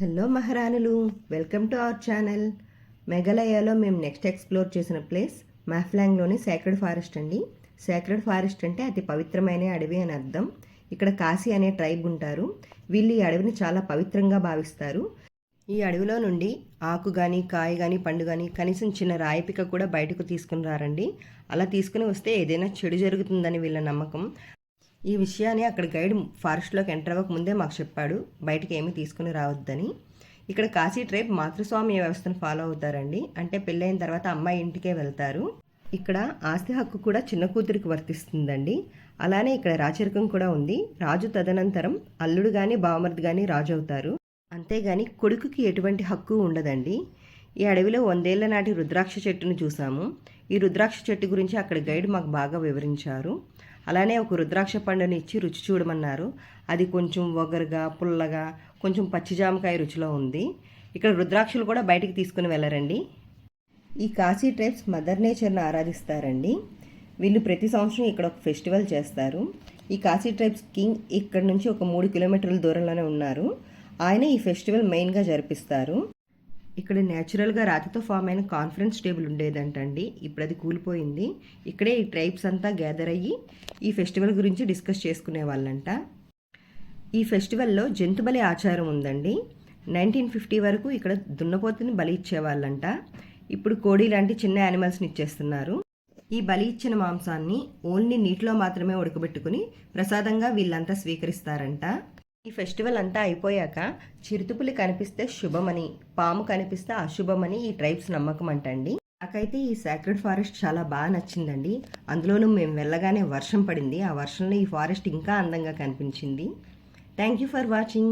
Hello మహారాణులు, welcome to our channel. మేఘాలయలో మేము నెక్స్ట్ ఎక్స్ప్లోర్ చేసిన ప్లేస్ మాఫ్లాంగ్లోని సేక్రెడ్ ఫారెస్ట్ అండి. సేక్రెడ్ ఫారెస్ట్ అంటే అతి పవిత్రమైన అడవి అని అర్థం. ఇక్కడ కాశీ అనే ట్రైబ్ ఉంటారు. వీళ్ళు ఈ అడవిని చాలా పవిత్రంగా భావిస్తారు. ఈ అడవిలో నుండి ఆకు కానీ కాయ కానీ పండు కానీ కనీసం చిన్న రాయిపిక కూడా బయటకు తీసుకుని రారండి. అలా తీసుకుని వస్తే ఏదైనా చెడు జరుగుతుందని వీళ్ళ నమ్మకం. ఈ విషయాన్ని అక్కడ గైడ్ ఫారెస్ట్లోకి ఎంటర్ అవ్వక ముందే మాకు చెప్పాడు, బయటికి ఏమీ తీసుకుని రావద్దని. ఇక్కడ కాశీ ట్రైబ్ మాతృస్వామ్య వ్యవస్థను ఫాలో అవుతారండి. అంటే పెళ్ళైన తర్వాత అమ్మాయి ఇంటికే వెళ్తారు. ఇక్కడ ఆస్తి హక్కు కూడా చిన్న కూతురికి వర్తిస్తుందండి. అలానే ఇక్కడ రాచరికం కూడా ఉంది. రాజు తదనంతరం అల్లుడు కానీ బావమర్ది కానీ రాజు అవుతారు. అంతేగాని కొడుకుకి ఎటువంటి హక్కు ఉండదండి. ఈ అడవిలో 100 ఏళ్ల నాటి రుద్రాక్ష చెట్టును చూసాము. ఈ రుద్రాక్ష చెట్టు గురించి అక్కడ గైడ్ మాకు బాగా వివరించారు. అలానే ఒక రుద్రాక్ష పండుని ఇచ్చి రుచి చూడమన్నారు. అది కొంచెం ఒగరుగా పుల్లగా కొంచెం పచ్చిజామకాయ రుచిలో ఉంది. ఇక్కడ రుద్రాక్షలు కూడా బయటికి తీసుకుని వెళ్ళరండి. ఈ కాశీ ట్రైబ్స్ మదర్ నేచర్ను ఆరాధిస్తారండి. వీళ్ళు ప్రతి సంవత్సరం ఇక్కడ ఒక ఫెస్టివల్ చేస్తారు. ఈ కాశీ ట్రైబ్స్ కింగ్ ఇక్కడ నుంచి ఒక 3 కిలోమీటర్ల దూరంలోనే ఉన్నారు. ఆయన ఈ ఫెస్టివల్ మెయిన్గా జరిపిస్తారు. ఇక్కడ న్యాచురల్గా రాతితో ఫామ్ అయిన కాన్ఫరెన్స్ టేబుల్ ఉండేదంటండి. ఇప్పుడు అది కూలిపోయింది. ఇక్కడే ఈ ట్రైబ్స్ అంతా గ్యాదర్ అయ్యి ఈ ఫెస్టివల్ గురించి డిస్కస్ చేసుకునే వాళ్ళంట. ఈ ఫెస్టివల్లో జంతు బలి ఆచారం ఉందండి. 1950 వరకు ఇక్కడ దున్నపోతుని బలి ఇచ్చేవాళ్ళంట. ఇప్పుడు కోడి లాంటి చిన్న యానిమల్స్ని ఇచ్చేస్తున్నారు. ఈ బలి ఇచ్చిన మాంసాన్ని ఓన్లీ నీటిలో మాత్రమే ఉడకబెట్టుకుని ప్రసాదంగా వీళ్ళంతా స్వీకరిస్తారంట. ఈ ఫెస్టివల్ అంతా అయిపోయాక చిరుతుపులి కనిపిస్తే శుభమని, పాము కనిపిస్తే అశుభమని ఈ ట్రైబ్స్ నమ్మకం అంటండి. నాకైతే ఈ సాక్రెడ్ ఫారెస్ట్ చాలా బాగా నచ్చిందండి. అందులోనూ మేము వెళ్ళగానే వర్షం పడింది. ఆ వర్షంలో ఈ ఫారెస్ట్ ఇంకా అందంగా కనిపించింది. Thank you for watching.